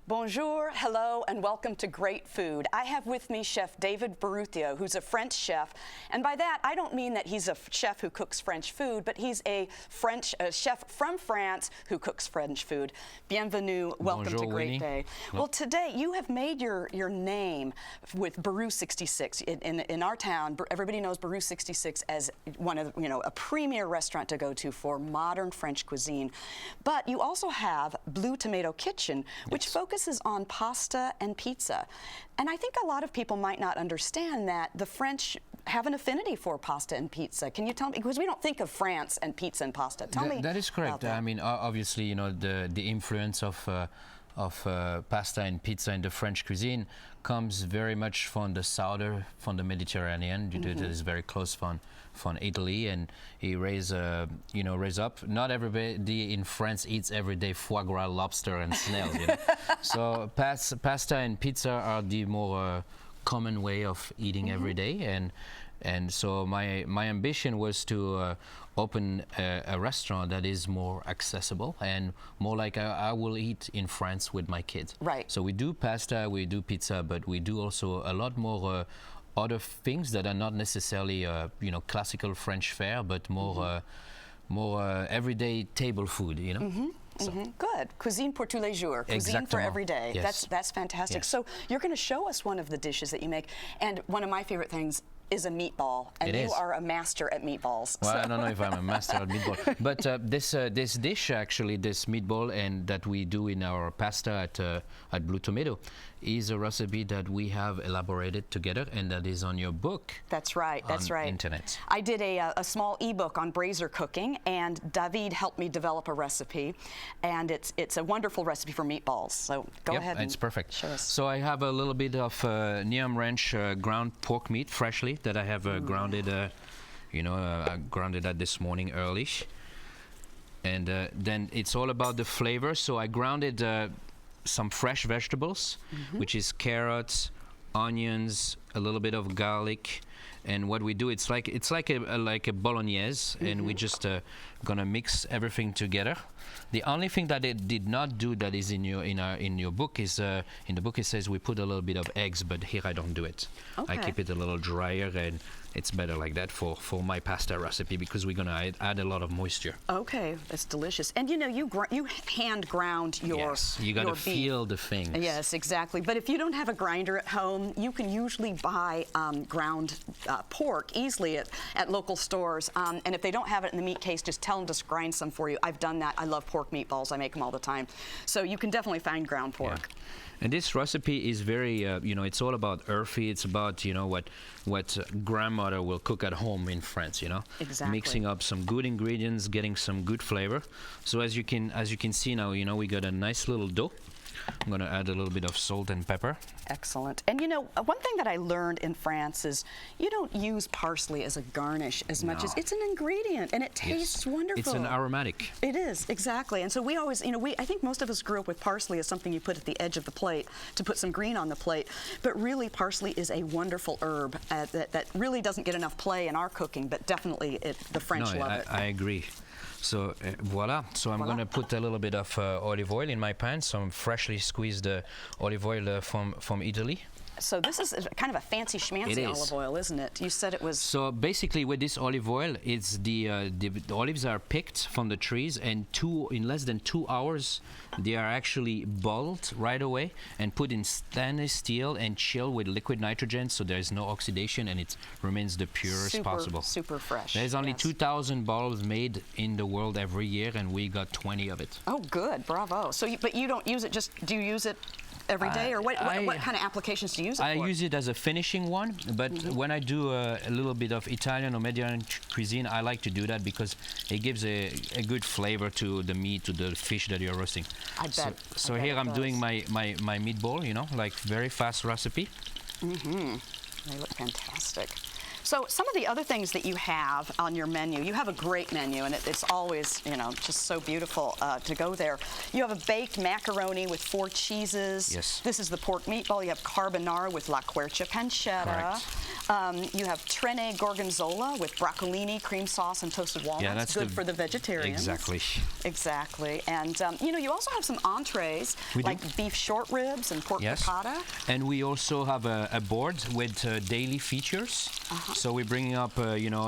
Bonjour, hello, and welcome to Great Food. I have with me Chef David Barruthio, who's a French chef, and by that I don't mean that he's a chef who cooks French food, but he's a chef from France who cooks French food. Bienvenue, welcome Bonjour, to Great Wini. Day. Well, today you have made your name with Baru 66. In our town, everybody knows Baru 66 as one of a premier restaurant to go to for modern French cuisine. But you also have Blue Tomato Kitchen, which focuses on pasta and pizza. And I think a lot of people might not understand that the French have an affinity for pasta and pizza. Can you tell me, because we don't think of France and pizza and pasta. Tell me. That is correct. That. I mean, obviously, the influence of pasta and pizza in the French cuisine comes very much from the southern, from the Mediterranean. It is very close from Italy, and he raise up. Not everybody in France eats every day foie gras, lobster, and snails. So pasta and pizza are the more common way of eating every day, and so my ambition was to open a restaurant that is more accessible and more like I will eat in France with my kids. Right. So we do pasta, we do pizza, but we do also a lot more other things that are not necessarily classical French fare, but more everyday table food. Good. Cuisine pour tous les jours. Cuisine for every day. Yes. That's fantastic. Yes. So you're going to show us one of the dishes that you make, and one of my favorite things is a meatball, and you are a master at meatballs. Well, I don't know if I'm a master at meatball, but this dish actually, this meatball, and that we do in our pasta at Blue Tomato, is a recipe that we have elaborated together, and that is on your book. That's right. That's right. Internet. I did a small ebook on brazier cooking, and David helped me develop a recipe, and it's a wonderful recipe for meatballs. So go ahead. It's perfect. Show us. So I have a little bit of Neum Ranch ground pork meat, freshly, that I have grounded. I grounded that this morning early, and then it's all about the flavor. So I grounded some fresh vegetables, which is carrots, onions, a little bit of garlic, and what we do, it's like a bolognese, and we just gonna mix everything together. The only thing that it did not do that is in your book is in the book it says we put a little bit of eggs, but here I don't do it. Okay. I keep it a little drier, and it's better like that for my pasta recipe, because we're gonna add a lot of moisture. Okay, that's delicious. And you hand ground your Yes, you gotta feel the things. Yes, exactly. But if you don't have a grinder at home, you can usually buy ground pork easily at local stores. And if they don't have it in the meat case, just tell them to grind some for you. I've done that. I love pork meatballs. I make them all the time. So you can definitely find ground pork. Yeah. And this recipe is very, it's all about earthy. It's about, what grandmother will cook at home in France. Exactly. Mixing up some good ingredients, getting some good flavor. So as you can see now, we got a nice little dough. I'm going to add a little bit of salt and pepper. Excellent. And one thing that I learned in France is you don't use parsley as a garnish as much as it's an ingredient, and it tastes wonderful. It's an aromatic. It is, exactly. And so we always, I think most of us grew up with parsley as something you put at the edge of the plate to put some green on the plate. But really, parsley is a wonderful herb that really doesn't get enough play in our cooking, but definitely the French love it. I agree. So voila. So I'm going to put a little bit of olive oil in my pan, some freshly squeezed olive oil from Italy. So this is kind of a fancy schmancy olive oil, isn't it? You said it was... So basically with this olive oil, it's the olives are picked from the trees, and in less than 2 hours, they are actually boiled right away and put in stainless steel and chilled with liquid nitrogen, so there's no oxidation, and it remains the purest possible. Super fresh. There's only 2,000 bottles made in the world every year, and we got 20 of it. Oh, good. Bravo. So, but you don't use it, do you use it every day, or what kind of applications do you use it for? I use it as a finishing one, but when I do a little bit of Italian or Mediterranean cuisine, I like to do that because it gives a good flavor to the meat, to the fish that you're roasting. I bet. So here I'm doing my meatball, like very fast recipe. They look fantastic. So some of the other things that you have on your menu, you have a great menu, and it's always, just so beautiful to go there. You have a baked macaroni with 4 cheeses. Yes. This is the pork meatball. You have carbonara with la quercia pancetta. You have trenne gorgonzola with broccolini, cream sauce, and toasted walnuts. Yeah, that's good for the vegetarians. Exactly. Exactly. And you also have some entrees like beef short ribs and pork piccata. And we also have a board with daily features. So we're bringing up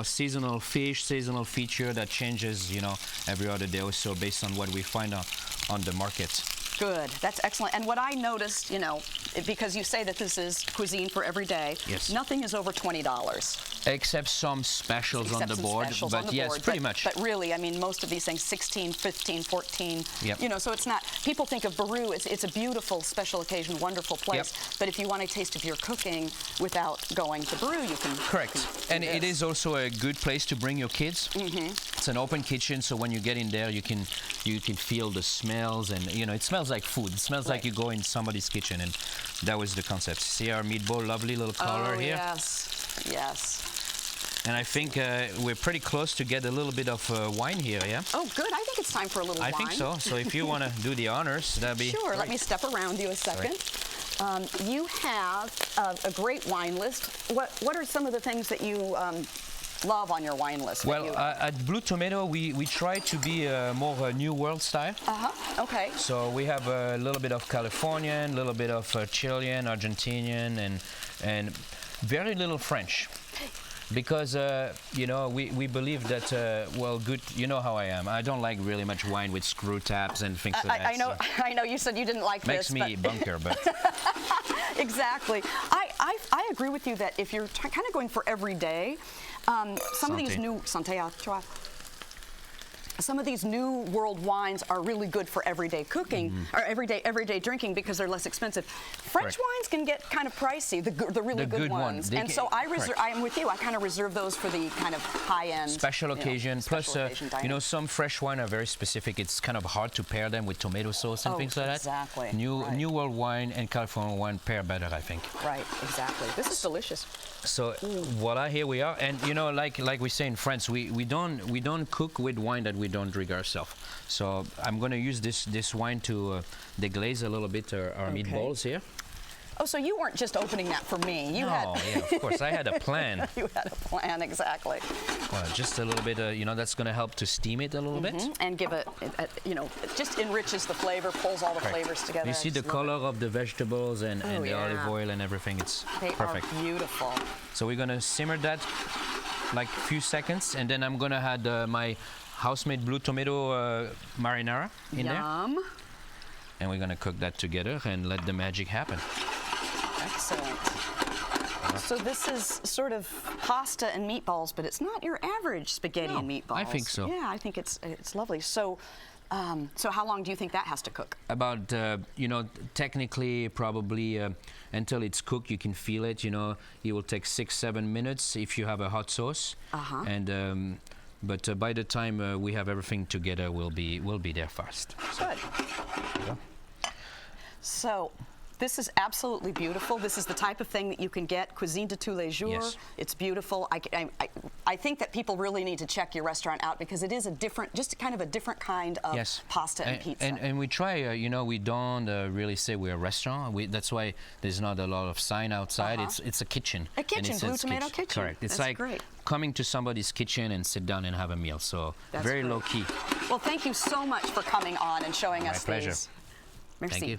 seasonal fish, seasonal feature that changes every other day or so based on what we find on the market. Good. That's excellent. And what I noticed, because you say that this is cuisine for every day, nothing is over $20. Except some specials on the board. But yes, pretty much. But really, I mean, most of these things, 16, 15, 14, Yep. So it's not, people think of Baru, it's a beautiful special occasion, wonderful place. Yep. But if you want a taste of your cooking without going to Baru, you can. Correct. And it is also a good place to bring your kids. It's an open kitchen, so when you get in there, you can feel the smells, and it smells like food. It smells like you go in somebody's kitchen, and that was the concept. See our meatball, lovely little color here. Yes, yes. And I think we're pretty close to get a little bit of wine here, yeah? Oh, good. I think it's time for a little wine. I think so. So if you want to do the honors, that'd be Sure. great. Let me step around you a second. You have a great wine list. What are some of the things that you love on your wine list? Well, at Blue Tomato, we try to be more New World style. Okay. So we have a little bit of Californian, a little bit of Chilean, Argentinian, and very little French. Because, we believe that, good, you know how I am. I don't like really much wine with screw taps and things like that. I know you said you didn't like makes this. Makes me bunker, but... Exactly. I agree with you that if you're kind of going for every day, some of these new... Santé à toi. Some of these new world wines are really good for everyday cooking or everyday drinking because they're less expensive. French wines can get kind of pricey, the really good ones. And so I am with you. I kind of reserve those for the kind of high-end special occasion. Plus, some fresh wine are very specific. It's kind of hard to pair them with tomato sauce and things like that. Exactly. New world wine and California wine pair better, I think. Right. Exactly. This is delicious. So voila, here we are. And like we say in France, we don't cook with wine that we don't drink ourselves. So I'm going to use this wine to deglaze a little bit our meatballs here. Oh, so you weren't just opening that for me. Yeah, of course. I had a plan. You had a plan, exactly. Well, just a little bit, that's going to help to steam it a little bit. And give it just enriches the flavor, pulls all the flavors together. You see the color of the vegetables and the olive oil and everything. It's perfect. They are beautiful. So we're going to simmer that like a few seconds, and then I'm going to add my house-made blue tomato marinara in there. And we're going to cook that together and let the magic happen. Excellent. So this is sort of pasta and meatballs, but it's not your average spaghetti and meatballs. I think so. Yeah, I think it's lovely. So, so how long do you think that has to cook? About technically probably until it's cooked, you can feel it. It will take 6-7 minutes if you have a hot sauce. And but by the time we have everything together, we'll be there fast. Good. So this is absolutely beautiful. This is the type of thing that you can get, cuisine de tous les jours. Yes. It's beautiful. I think that people really need to check your restaurant out because it is just kind of a different kind of pasta and pizza. And we try, we don't really say we're a restaurant. That's why there's not a lot of sign outside. It's a kitchen. A kitchen, Blue Tomato kitchen. Correct. It's That's great. Coming to somebody's kitchen and sit down and have a meal. So That's very great. low key. Well, thank you so much for coming on and showing us My pleasure. these. Merci. Thank you.